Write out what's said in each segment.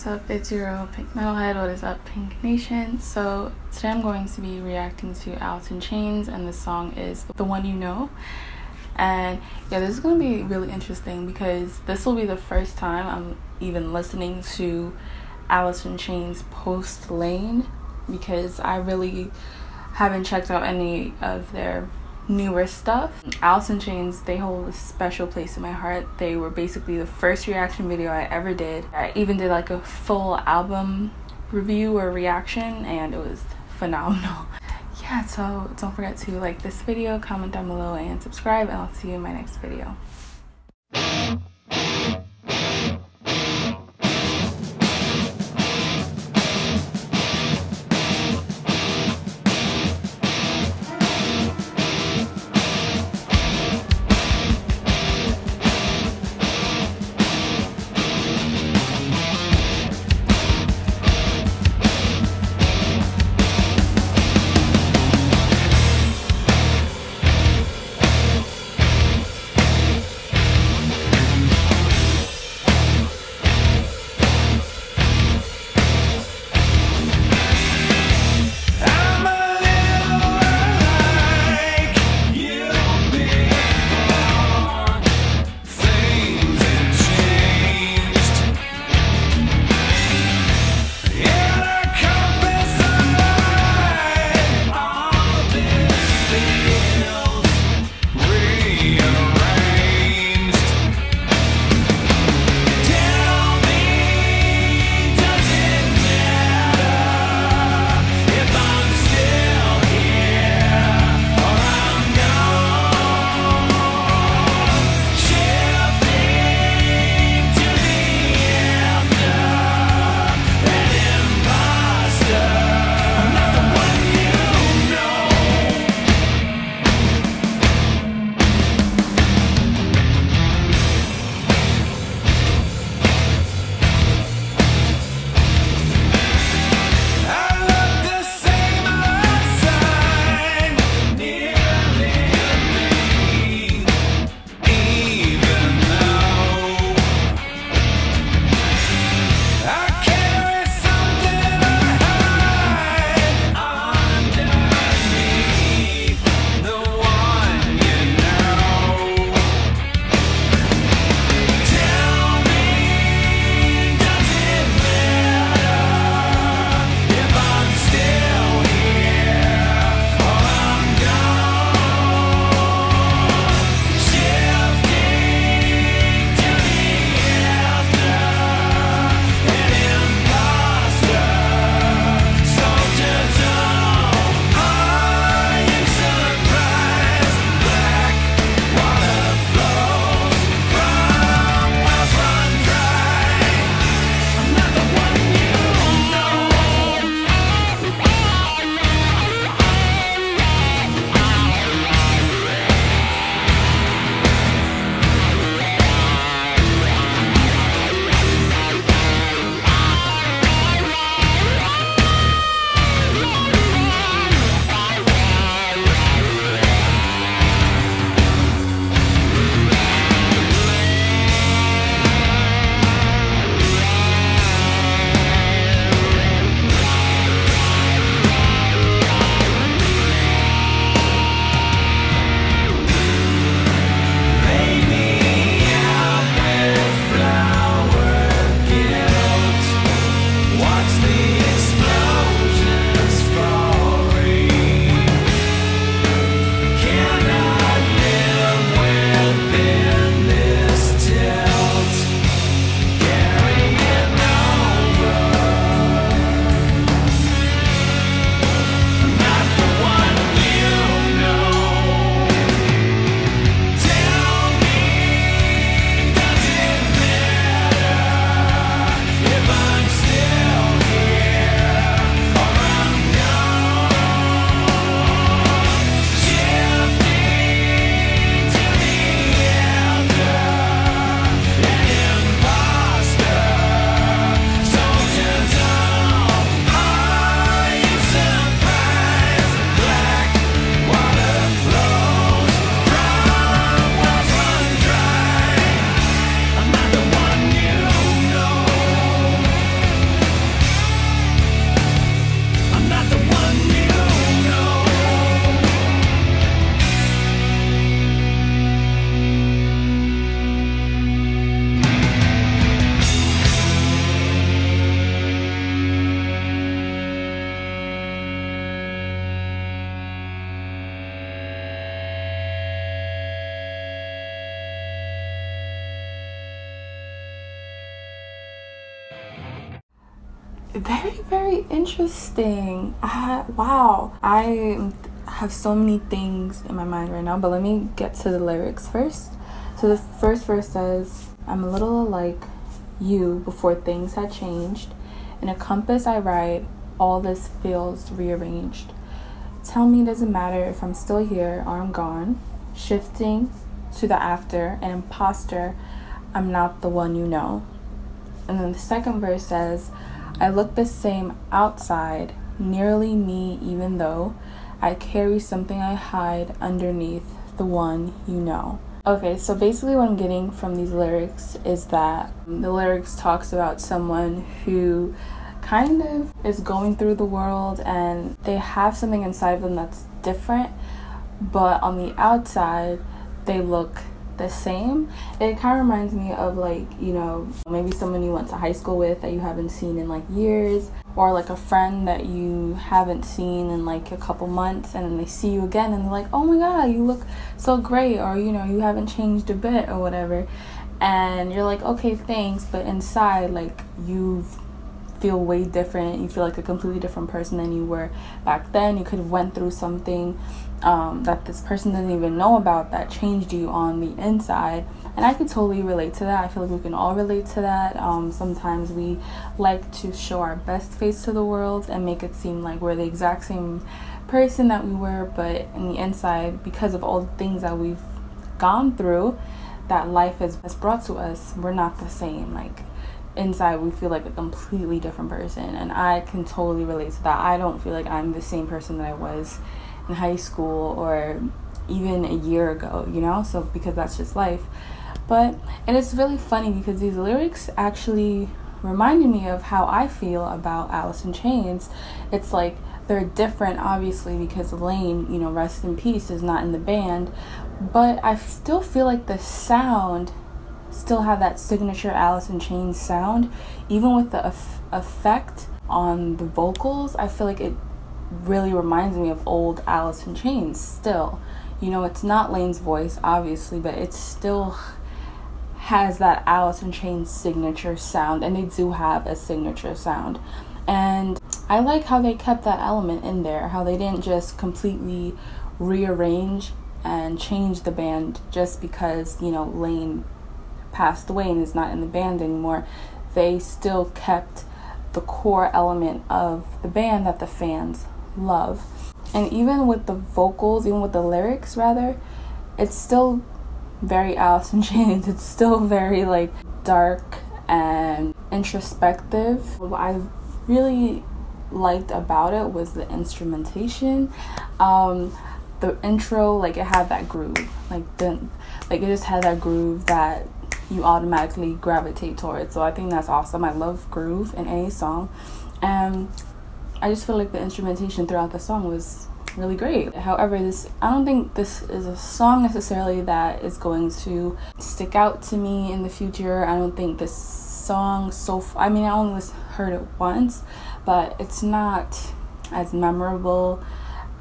up? It's your girl PinkMetalHead. What is up, Pink Nation? So today I'm going to be reacting to Alice in Chains, and the song is The One You Know. And yeah, this is going to be really interesting because this will be the first time I'm even listening to Alice in Chains post Lane, because I really haven't checked out any of their newer stuff. Alice in Chains, they hold a special place in my heart. They were basically the first reaction video I ever did. I even did like a full album review or reaction, and it was phenomenal. Yeah, so don't forget to like this video, comment down below, and subscribe, and I'll see you in my next video. Very, very interesting. Wow. I have so many things in my mind right now, but let me get to the lyrics first. So the first verse says, I'm a little like you before things had changed. In a compass I ride, all this feels rearranged. Tell me, does it matter if I'm still here or I'm gone? Shifting to the after, an imposter, I'm not the one you know. And then the second verse says, I look the same outside, nearly me even though I carry something I hide underneath the one you know. Okay, so basically what I'm getting from these lyrics is that the lyrics talks about someone who kind of is going through the world and they have something inside of them that's different, but on the outside they look the same. It kind of reminds me of, like, you know, maybe someone you went to high school with that you haven't seen in like years, or like a friend that you haven't seen in like a couple months, and then they see you again and they're like, oh my god, you look so great, or you know, you haven't changed a bit or whatever, and you're like, okay, thanks, but inside, like, you feel way different. You feel like a completely different person than you were back then. You could have went through something that this person doesn't even know about that changed you on the inside. And I could totally relate to that. I feel like we can all relate to that. Sometimes we like to show our best face to the world and make it seem like we're the exact same person that we were, but in the inside, because of all the things that we've gone through that life has brought to us, we're not the same. Like, inside we feel like a completely different person, and I can totally relate to that. I don't feel like I'm the same person that I was in high school or even a year ago, you know, so because that's just life. And it's really funny because these lyrics actually reminded me of how I feel about Alice in Chains. It's like they're different, obviously, because Lane, you know, rest in peace, is not in the band, but I still feel like the sound still have that signature Alice in Chains sound. Even with the effect on the vocals, I feel like it really reminds me of old Alice in Chains still. You know, it's not Lane's voice, obviously, but it still has that Alice in Chains signature sound, and they do have a signature sound. And I like how they kept that element in there, how they didn't just completely rearrange and change the band just because, you know, Lane passed away and is not in the band anymore. They still kept the core element of the band that the fans love. And even with the vocals, even with the lyrics rather, it's still very Alice in Chains. It's still very like dark and introspective. What I really liked about it was the instrumentation. The intro, like, it had that groove, like it just had that groove that you automatically gravitate towards. So I think that's awesome. I love groove in any song, and I just feel like the instrumentation throughout the song was really great. However, I don't think this is a song necessarily that is going to stick out to me in the future. I don't think this song I mean, I only heard it once, but it's not as memorable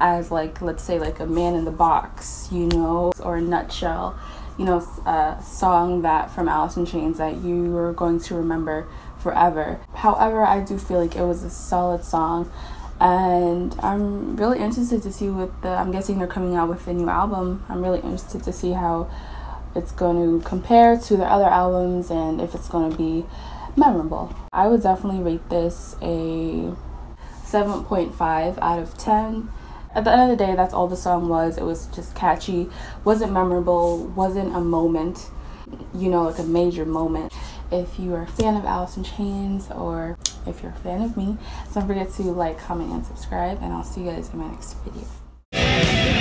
as, like, let's say like A Man in the Box, you know, or A Nutshell, you know, a song that from Alice in Chains that you are going to remember forever. However, I do feel like it was a solid song, and I'm really interested to see I'm guessing they're coming out with a new album. I'm really interested to see how it's going to compare to the other albums and if it's going to be memorable. I would definitely rate this a 7.5 out of 10. At the end of the day, that's all the song was. It was just catchy, wasn't memorable, wasn't a moment, you know, like a major moment. If you are a fan of Alice in Chains, or if you're a fan of me, don't forget to like, comment, and subscribe, and I'll see you guys in my next video.